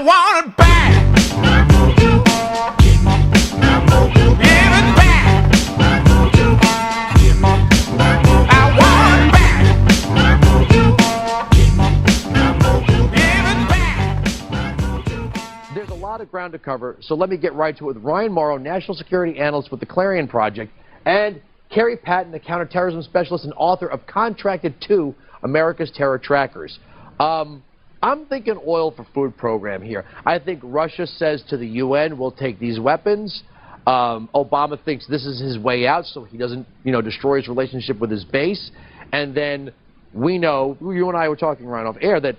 I want it back. My Mojo. Give me my Mojo. Give it back. My Mojo. Give me my Mojo. I want it back. My Mojo. Give me my Mojo. Give it back. My Mojo. There's a lot of ground to cover, so let me get right to it with Ryan Mauro, National Security Analyst with the Clarion Project, and Kerry Patton, the counterterrorism specialist and author of Contracted to America's Terror Trackers. I'm thinking oil for food program here. I think Russia says to the UN, we'll take these weapons. Obama thinks this is his way out so he doesn't, destroy his relationship with his base. And then we know, you and I were talking right off air, that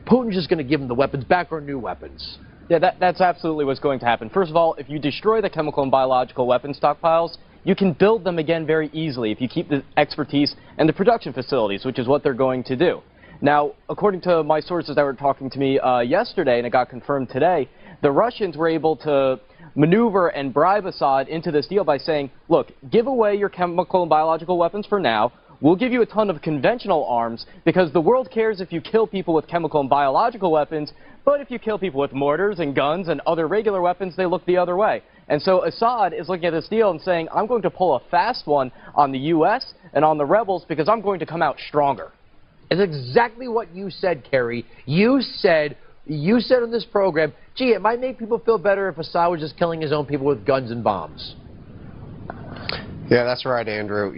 Putin's just going to give him the weapons back or new weapons. Yeah, that's absolutely what's going to happen. First of all, if you destroy the chemical and biological weapon stockpiles, you can build them again very easily if you keep the expertise and the production facilities, which is what they're going to do. Now, according to my sources that were talking to me yesterday, and it got confirmed today, the Russians were able to maneuver and bribe Assad into this deal by saying, look, give away your chemical and biological weapons for now. We'll give you a ton of conventional arms because the world cares if you kill people with chemical and biological weapons, but if you kill people with mortars and guns and other regular weapons, they look the other way. And so Assad is looking at this deal and saying, I'm going to pull a fast one on the U.S. and on the rebels because I'm going to come out stronger. It's exactly what you said, Kerry. You said on this program, gee, it might make people feel better if Assad was just killing his own people with guns and bombs. Yeah, that's right, Andrew.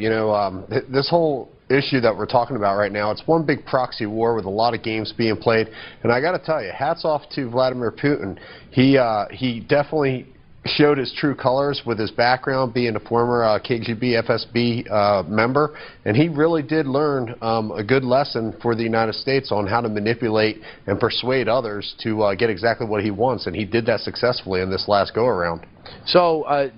This whole issue that we're talking about right now, it's one big proxy war with a lot of games being played. And I got to tell you, hats off to Vladimir Putin. He definitely showed his true colors with his background being a former KGB, FSB member, and he really did learn a good lesson for the United States on how to manipulate and persuade others to get exactly what he wants, and he did that successfully in this last go-around. So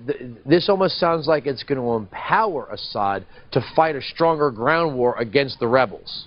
this almost sounds like it's going to empower Assad to fight a stronger ground war against the rebels.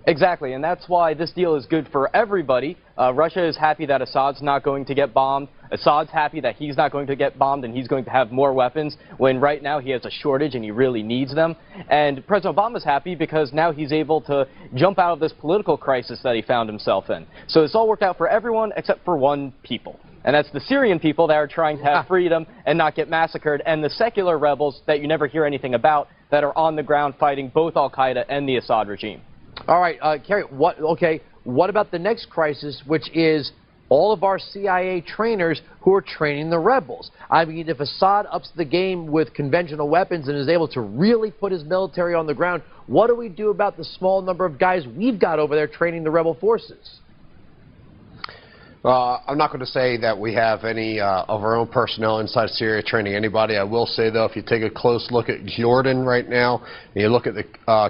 Exactly, and that's why this deal is good for everybody. Russia is happy that Assad's not going to get bombed. Assad's happy that he's not going to get bombed and he's going to have more weapons when right now he has a shortage and he really needs them. And President Obama's happy because now he's able to jump out of this political crisis that he found himself in. So it's all worked out for everyone except for one people. And that's the Syrian people that are trying to have freedom and not get massacred, and the secular rebels that you never hear anything about that are on the ground fighting both al-Qaeda and the Assad regime. All right, Kerry, what about the next crisis, which is all of our CIA trainers who are training the rebels? I mean, if Assad ups the game with conventional weapons and is able to really put his military on the ground, what do we do about the small number of guys we've got over there training the rebel forces? I'm not going to say that we have any of our own personnel inside Syria training anybody. I will say, though, if you take a close look at Jordan right now, and you look at the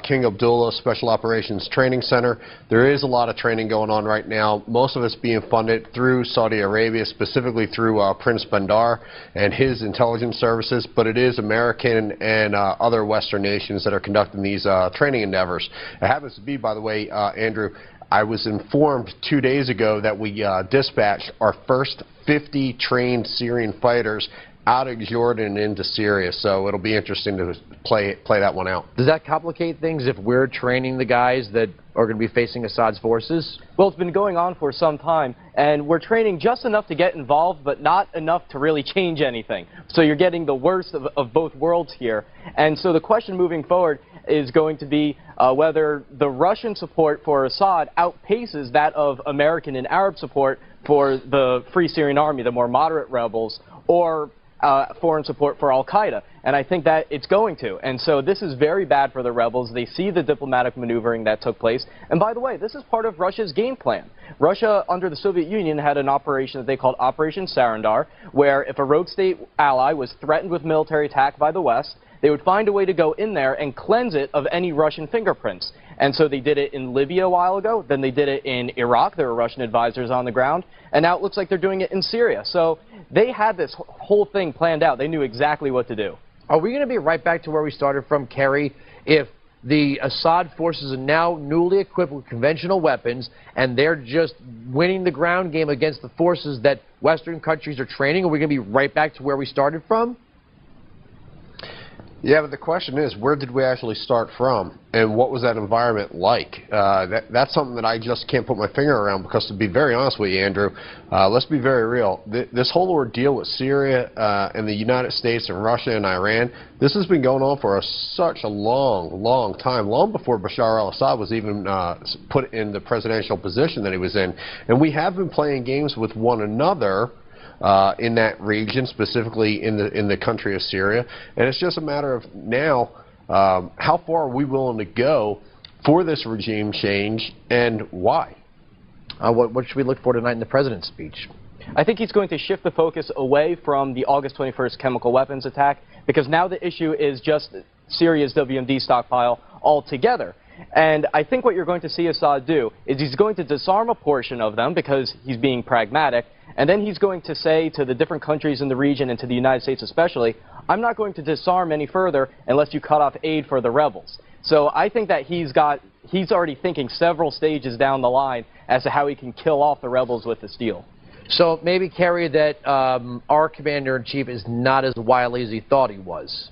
King Abdullah Special Operations Training Center, there is a lot of training going on right now. Most of it's being funded through Saudi Arabia, specifically through Prince Bandar and his intelligence services, but it is American and other Western nations that are conducting these training endeavors. It happens to be, by the way, Andrew, I was informed 2 days ago that we dispatched our first 50 trained Syrian fighters out of Jordan into Syria, so it'll be interesting to play that one out. Does that complicate things if we're training the guys that are going to be facing Assad's forces? Well, it's been going on for some time, and we're training just enough to get involved, but not enough to really change anything. So you're getting the worst of both worlds here. And so the question moving forward is going to be whether the Russian support for Assad outpaces that of American and Arab support for the Free Syrian Army, the more moderate rebels, or foreign support for al-Qaeda. And I think that it's going to. And so this is very bad for the rebels. They see the diplomatic maneuvering that took place. And by the way, this is part of Russia's game plan. Russia, under the Soviet Union, had an operation that they called Operation Sarandar, where if a rogue state ally was threatened with military attack by the West, they would find a way to go in there and cleanse it of any Russian fingerprints. And so they did it in Libya a while ago. Then they did it in Iraq. There were Russian advisors on the ground. And now it looks like they're doing it in Syria. So they had this whole thing planned out. They knew exactly what to do. Are we going to be right back to where we started from, Kerry, if the Assad forces are now newly equipped with conventional weapons and they're just winning the ground game against the forces that Western countries are training? Are we going to be right back to where we started from? Yeah, but the question is, where did we actually start from, and what was that environment like? That's something that I just can't put my finger around, because to be very honest with you, Andrew, let's be very real. This whole ordeal with Syria and the United States and Russia and Iran, this has been going on for such a long time, long before Bashar al-Assad was even put in the presidential position that he was in. And we have been playing games with one another in that region, specifically in the country of Syria, and it's just a matter of now how far are we willing to go for this regime change, and why? What should we look for tonight in the president's speech? I think he's going to shift the focus away from the August 21st chemical weapons attack, because now the issue is just Syria's WMD stockpile altogether. And I think what you're going to see Assad do is he's going to disarm a portion of them because he's being pragmatic, and then he's going to say to the different countries in the region and to the United States especially, I'm not going to disarm any further unless you cut off aid for the rebels. So I think that he's already thinking several stages down the line as to how he can kill off the rebels with this deal. So maybe, Kerry, that our commander-in-chief is not as wily as he thought he was.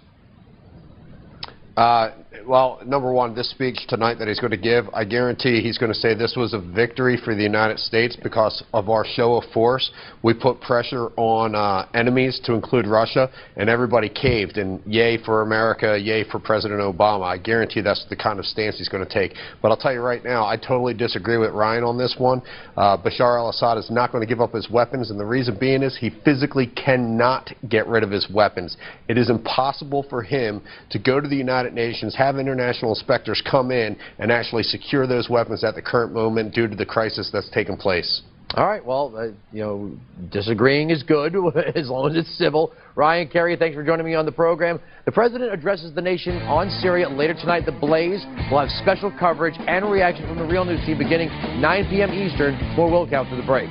Well, number one, this speech tonight that he's going to give, I guarantee he's going to say this was a victory for the United States because of our show of force. We put pressure on enemies, to include Russia, and everybody caved. And yay for America, yay for President Obama. I guarantee that's the kind of stance he's going to take. But I'll tell you right now, I totally disagree with Ryan on this one. Bashar al-Assad is not going to give up his weapons, and the reason being is he physically cannot get rid of his weapons. It is impossible for him to go to the United Nations, have international inspectors come in and actually secure those weapons at the current moment due to the crisis that's taken place. All right, well, you know, disagreeing is good as long as it's civil. Ryan, Kerry, thanks for joining me on the program. The president addresses the nation on Syria later tonight. The Blaze will have special coverage and reaction from the Real News team beginning 9 p.m. Eastern. More will count to the break.